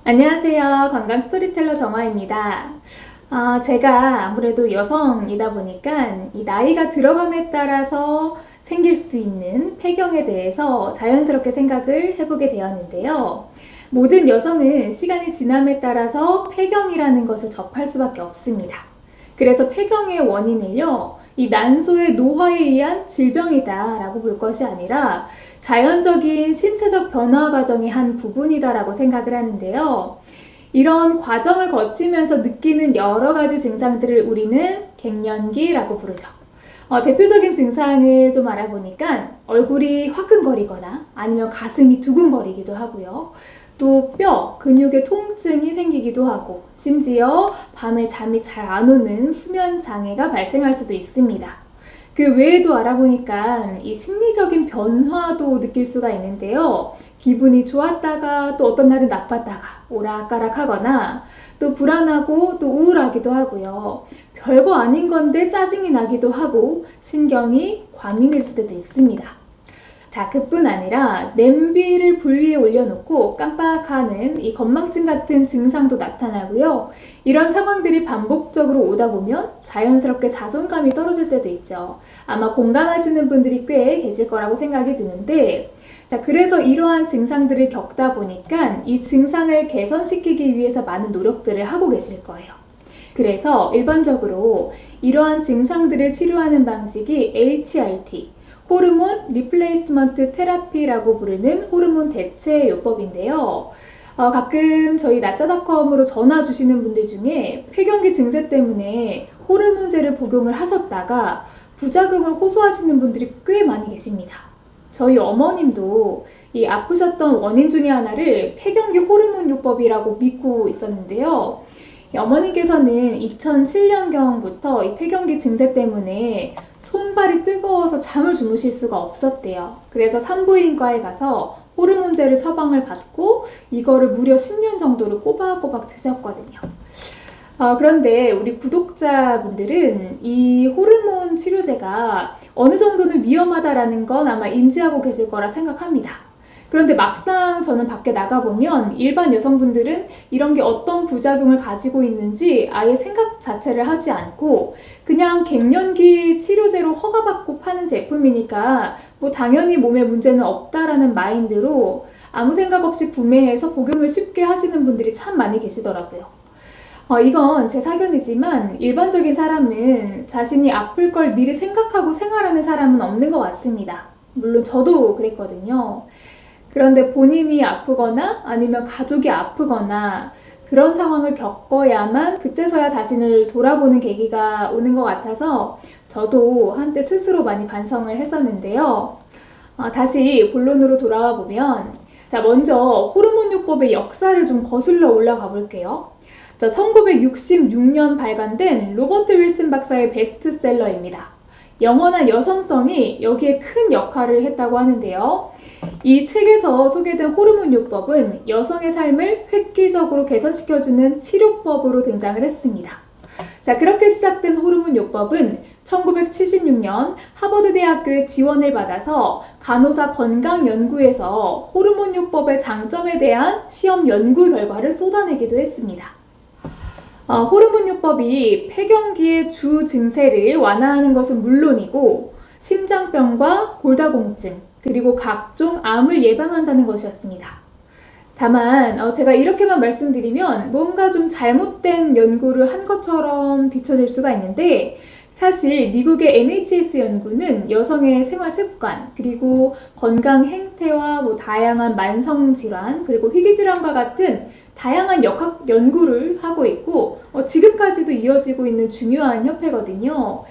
안녕하세요. 건강 스토리텔러 정화입니다. 제가 아무래도 여성이다 보니까 이 나이가 들어감에 따라서 생길 수 있는 폐경에 대해서 자연스럽게 생각을 해보게 되었는데요. 모든 여성은 시간이 지남에 따라서 폐경이라는 것을 접할 수밖에 없습니다. 그래서 폐경의 원인을요, 이 난소의 노화에 의한 질병이다라고 볼 것이 아니라 자연적인 신체적 변화 과정의 한 부분이다라고 생각을 하는데요. 이런 과정을 거치면서 느끼는 여러 가지 증상들을 우리는 갱년기라고 부르죠. 대표적인 증상을 좀 알아보니까 얼굴이 화끈거리거나 아니면 가슴이 두근거리기도 하고요. 또 뼈, 근육의 통증이 생기기도 하고 심지어 밤에 잠이 잘 안 오는 수면 장애가 발생할 수도 있습니다. 그 외에도 알아보니까 이 심리적인 변화도 느낄 수가 있는데요. 기분이 좋았다가 또 어떤 날은 나빴다가 오락가락 하거나 또 불안하고 또 우울하기도 하고요. 별거 아닌 건데 짜증이 나기도 하고 신경이 과민해질 때도 있습니다. 자, 그뿐 아니라 냄비를 불 위에 올려놓고 깜빡하는 이 건망증 같은 증상도 나타나고요. 이런 상황들이 반복적으로 오다 보면 자연스럽게 자존감이 떨어질 때도 있죠. 아마 공감하시는 분들이 꽤 계실 거라고 생각이 드는데, 자, 그래서 이러한 증상들을 겪다 보니까 이 증상을 개선시키기 위해서 많은 노력들을 하고 계실 거예요. 그래서 일반적으로 이러한 증상들을 치료하는 방식이 HRT, 호르몬 리플레이스먼트 테라피라고 부르는 호르몬 대체 요법인데요. 가끔 저희 나짜닷컴으로 전화 주시는 분들 중에 폐경기 증세 때문에 호르몬제를 복용을 하셨다가 부작용을 호소하시는 분들이 꽤 많이 계십니다. 저희 어머님도 이 아프셨던 원인 중에 하나를 폐경기 호르몬 요법이라고 믿고 있었는데요. 어머니께서는 2007년경부터 이 폐경기 증세 때문에 손발이 뜨거워서 잠을 주무실 수가 없었대요. 그래서 산부인과에 가서 호르몬제를 처방을 받고 이거를 무려 10년 정도를 꼬박꼬박 드셨거든요. 그런데 우리 구독자분들은 이 호르몬 치료제가 어느 정도는 위험하다라는 건 아마 인지하고 계실 거라 생각합니다. 그런데 막상 저는 밖에 나가보면 일반 여성분들은 이런 게 어떤 부작용을 가지고 있는지 아예 생각 자체를 하지 않고 그냥 갱년기 치료제로 허가받고 파는 제품이니까 뭐 당연히 몸에 문제는 없다라는 마인드로 아무 생각 없이 구매해서 복용을 쉽게 하시는 분들이 참 많이 계시더라고요. 이건 제 사견이지만 일반적인 사람은 자신이 아플 걸 미리 생각하고 생활하는 사람은 없는 것 같습니다. 물론 저도 그랬거든요. 그런데 본인이 아프거나 아니면 가족이 아프거나 그런 상황을 겪어야만 그때서야 자신을 돌아보는 계기가 오는 것 같아서 저도 한때 스스로 많이 반성을 했었는데요. 다시 본론으로 돌아와 보면 자, 먼저 호르몬 요법의 역사를 좀 거슬러 올라가 볼게요. 자, 1966년 발간된 로버트 윌슨 박사의 베스트셀러입니다. 영원한 여성성이 여기에 큰 역할을 했다고 하는데요. 이 책에서 소개된 호르몬 요법은 여성의 삶을 획기적으로 개선시켜주는 치료법으로 등장을 했습니다. 자, 그렇게 시작된 호르몬 요법은 1976년 하버드 대학교의 지원을 받아서 간호사 건강연구에서 호르몬 요법의 장점에 대한 시험 연구 결과를 쏟아내기도 했습니다. 호르몬 요법이 폐경기의 주 증세를 완화하는 것은 물론이고 심장병과 골다공증 그리고 각종 암을 예방한다는 것이었습니다. 다만 제가 이렇게만 말씀드리면 뭔가 좀 잘못된 연구를 한 것처럼 비춰질 수가 있는데 사실 미국의 NHS 연구는 여성의 생활 습관 그리고 건강 행태와 다양한 만성 질환 그리고 희귀 질환과 같은 다양한 역학 연구를 하고 있고 지금까지도 이어지고 있는 중요한 협회거든요.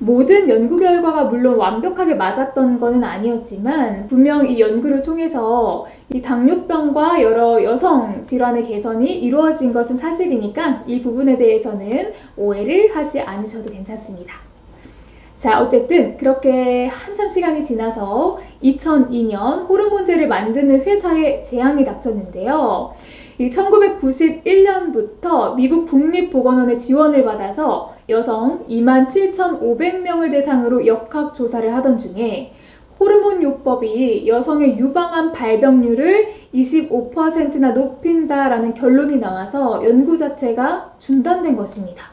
모든 연구 결과가 물론 완벽하게 맞았던 것은 아니었지만 분명 이 연구를 통해서 이 당뇨병과 여러 여성 질환의 개선이 이루어진 것은 사실이니까 이 부분에 대해서는 오해를 하지 않으셔도 괜찮습니다. 자, 어쨌든 그렇게 한참 시간이 지나서 2002년 호르몬제를 만드는 회사에 재앙이 닥쳤는데요. 1991년부터 미국 국립보건원의 지원을 받아서 여성 27,500명을 대상으로 역학조사를 하던 중에 호르몬 요법이 여성의 유방암 발병률을 25%나 높인다라는 결론이 나와서 연구 자체가 중단된 것입니다.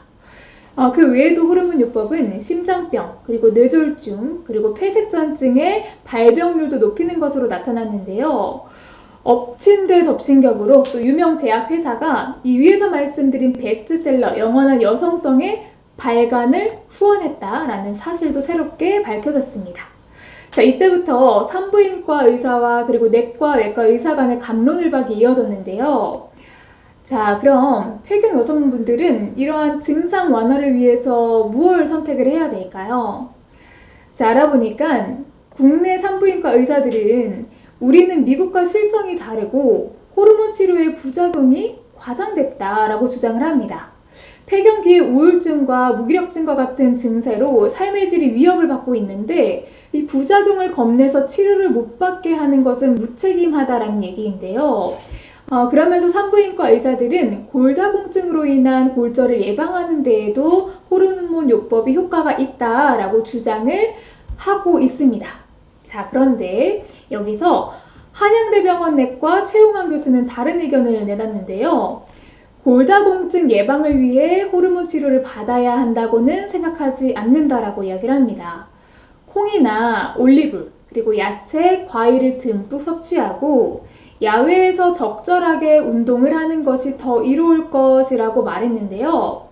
그 외에도 호르몬요법은 심장병, 그리고 뇌졸중, 그리고 폐색전증의 발병률도 높이는 것으로 나타났는데요. 엎친 데 덮친 격으로 또 유명 제약회사가 이 위에서 말씀드린 베스트셀러 영원한 여성성의 발간을 후원했다라는 사실도 새롭게 밝혀졌습니다. 자, 이때부터 산부인과 의사와 그리고 내과, 외과 의사 간의 갑론을박이 이어졌는데요. 자, 그럼 폐경 여성분들은 이러한 증상 완화를 위해서 무엇을 선택을 해야 될까요? 자, 알아보니까 국내 산부인과 의사들은 우리는 미국과 실정이 다르고 호르몬 치료의 부작용이 과장됐다라고 주장을 합니다. 폐경기의 우울증과 무기력증과 같은 증세로 삶의 질이 위협을 받고 있는데 이 부작용을 겁내서 치료를 못 받게 하는 것은 무책임하다라는 얘기인데요. 그러면서 산부인과 의사들은 골다공증으로 인한 골절을 예방하는 데에도 호르몬 요법이 효과가 있다라고 주장을 하고 있습니다. 자, 그런데 여기서 한양대병원 내과 최용환 교수는 다른 의견을 내놨는데요. 골다공증 예방을 위해 호르몬 치료를 받아야 한다고는 생각하지 않는다라고 이야기를 합니다. 콩이나 올리브, 그리고 야채, 과일을 듬뿍 섭취하고 야외에서 적절하게 운동을 하는 것이 더 이로울 것이라고 말했는데요.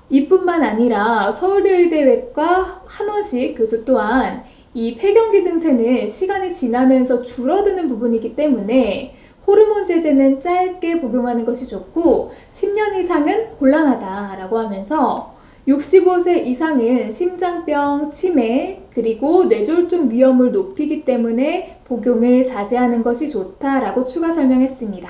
이뿐만 아니라 서울대의대 외과 한원식 교수 또한 이 폐경기 증세는 시간이 지나면서 줄어드는 부분이기 때문에 호르몬 제제는 짧게 복용하는 것이 좋고 10년 이상은 곤란하다라고 하면서 65세 이상은 심장병, 치매, 그리고 뇌졸중 위험을 높이기 때문에 복용을 자제하는 것이 좋다라고 추가 설명했습니다.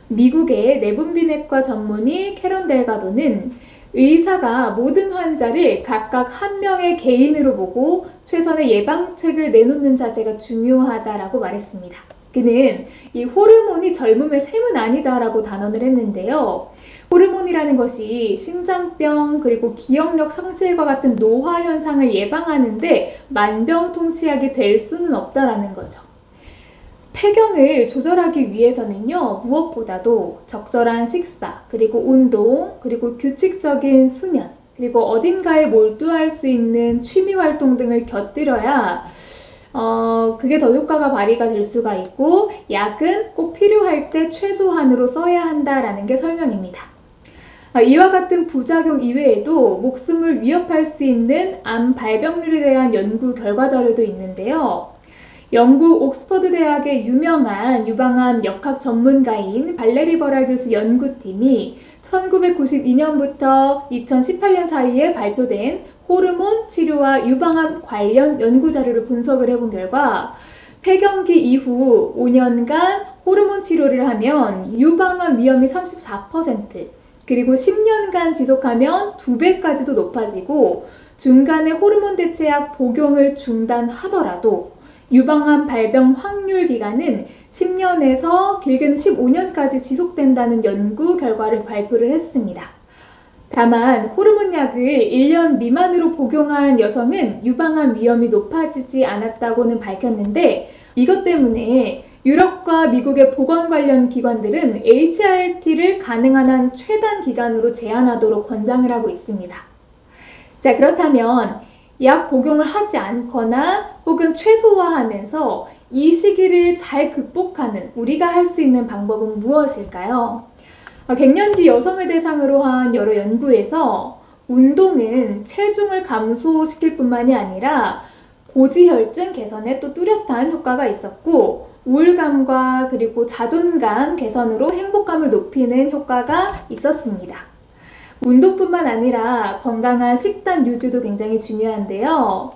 미국의 내분비내과 전문의 캐런 델가도는 의사가 모든 환자를 각각 한 명의 개인으로 보고 최선의 예방책을 내놓는 자세가 중요하다라고 말했습니다. 그는 이 호르몬이 젊음의 셈은 아니다라고 단언을 했는데요. 호르몬이라는 것이 심장병 그리고 기억력 상실과 같은 노화 현상을 예방하는데 만병통치약이 될 수는 없다라는 거죠. 폐경을 조절하기 위해서는요, 무엇보다도 적절한 식사, 그리고 운동, 그리고 규칙적인 수면, 그리고 어딘가에 몰두할 수 있는 취미 활동 등을 곁들여야 그게 더 효과가 발휘가 될 수가 있고 약은 꼭 필요할 때 최소한으로 써야 한다라는 게 설명입니다. 이와 같은 부작용 이외에도 목숨을 위협할 수 있는 암 발병률에 대한 연구 결과 자료도 있는데요. 영국 옥스퍼드 대학의 유명한 유방암 역학 전문가인 발레리 버라 교수 연구팀이 1992년부터 2018년 사이에 발표된 호르몬 치료와 유방암 관련 연구 자료를 분석을 해본 결과 폐경기 이후 5년간 호르몬 치료를 하면 유방암 위험이 34%, 그리고 10년간 지속하면 2배까지도 높아지고 중간에 호르몬 대체약 복용을 중단하더라도 유방암 발병 확률 기간은 10년에서 길게는 15년까지 지속된다는 연구 결과를 발표를 했습니다. 다만 호르몬약을 1년 미만으로 복용한 여성은 유방암 위험이 높아지지 않았다고는 밝혔는데 이것 때문에 유럽과 미국의 보건 관련 기관들은 HRT를 가능한 한 최단 기간으로 제한하도록 권장을 하고 있습니다. 자, 그렇다면 약 복용을 하지 않거나 혹은 최소화하면서 이 시기를 잘 극복하는 우리가 할 수 있는 방법은 무엇일까요? 갱년기 여성을 대상으로 한 여러 연구에서 운동은 체중을 감소시킬 뿐만이 아니라 고지혈증 개선에 또 뚜렷한 효과가 있었고 우울감과 그리고 자존감 개선으로 행복감을 높이는 효과가 있었습니다. 운동뿐만 아니라 건강한 식단 유지도 굉장히 중요한데요.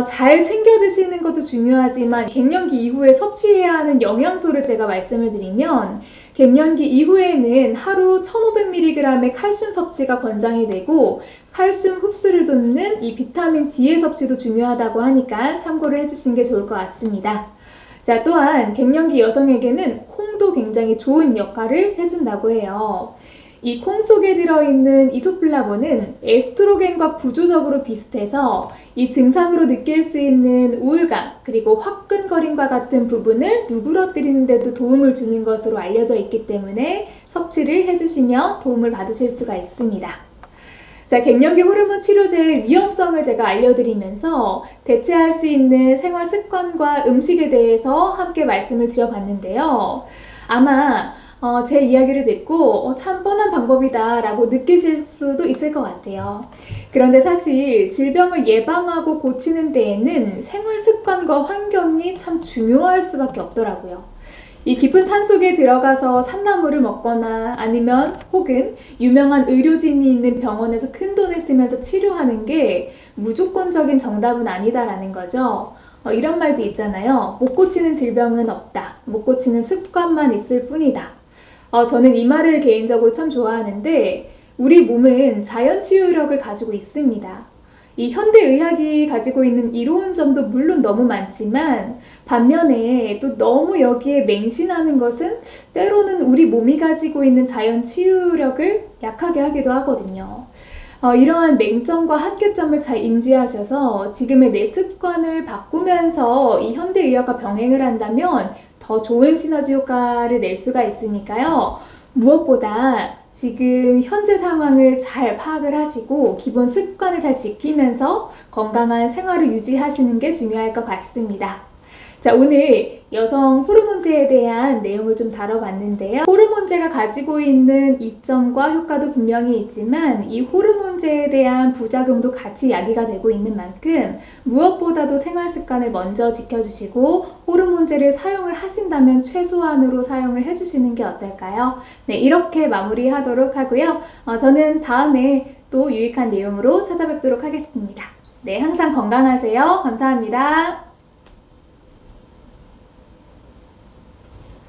잘 챙겨 드시는 것도 중요하지만 갱년기 이후에 섭취해야 하는 영양소를 제가 말씀을 드리면 갱년기 이후에는 하루 1500mg의 칼슘 섭취가 권장이 되고 칼슘 흡수를 돕는 이 비타민 D의 섭취도 중요하다고 하니까 참고를 해주신 게 좋을 것 같습니다. 자, 또한 갱년기 여성에게는 콩도 굉장히 좋은 역할을 해준다고 해요. 이 콩 속에 들어있는 이소플라본은 에스트로겐과 구조적으로 비슷해서 이 증상으로 느낄 수 있는 우울감 그리고 화끈거림과 같은 부분을 누그러뜨리는 데도 도움을 주는 것으로 알려져 있기 때문에 섭취를 해주시면 도움을 받으실 수가 있습니다. 자, 갱년기 호르몬 치료제의 위험성을 제가 알려드리면서 대체할 수 있는 생활 습관과 음식에 대해서 함께 말씀을 드려봤는데요. 아마 제 이야기를 듣고 참 뻔한 방법이다 라고 느끼실 수도 있을 것 같아요. 그런데 사실 질병을 예방하고 고치는 데에는 생활 습관과 환경이 참 중요할 수밖에 없더라고요. 이 깊은 산속에 들어가서 산나물을 먹거나 아니면 혹은 유명한 의료진이 있는 병원에서 큰 돈을 쓰면서 치료하는 게 무조건적인 정답은 아니다라는 거죠. 이런 말도 있잖아요. 못 고치는 질병은 없다. 못 고치는 습관만 있을 뿐이다. 저는 이 말을 개인적으로 참 좋아하는데 우리 몸은 자연 치유력을 가지고 있습니다. 이 현대의학이 가지고 있는 이로운 점도 물론 너무 많지만 반면에 또 너무 여기에 맹신하는 것은 때로는 우리 몸이 가지고 있는 자연 치유력을 약하게 하기도 하거든요. 이러한 맹점과 한계점을 잘 인지하셔서 지금의 내 습관을 바꾸면서 이 현대의학과 병행을 한다면 더 좋은 시너지 효과를 낼 수가 있으니까요. 무엇보다 지금 현재 상황을 잘 파악을 하시고 기본 습관을 잘 지키면서 건강한 생활을 유지하시는 게 중요할 것 같습니다. 자, 오늘 여성 호르몬제에 대한 내용을 좀 다뤄봤는데요. 호르몬제가 가지고 있는 이점과 효과도 분명히 있지만 이 호르몬제에 대한 부작용도 같이 야기가 되고 있는 만큼 무엇보다도 생활 습관을 먼저 지켜주시고 호르몬제를 사용을 하신다면 최소한으로 사용을 해주시는 게 어떨까요? 네, 이렇게 마무리하도록 하고요. 저는 다음에 또 유익한 내용으로 찾아뵙도록 하겠습니다. 네, 항상 건강하세요. 감사합니다.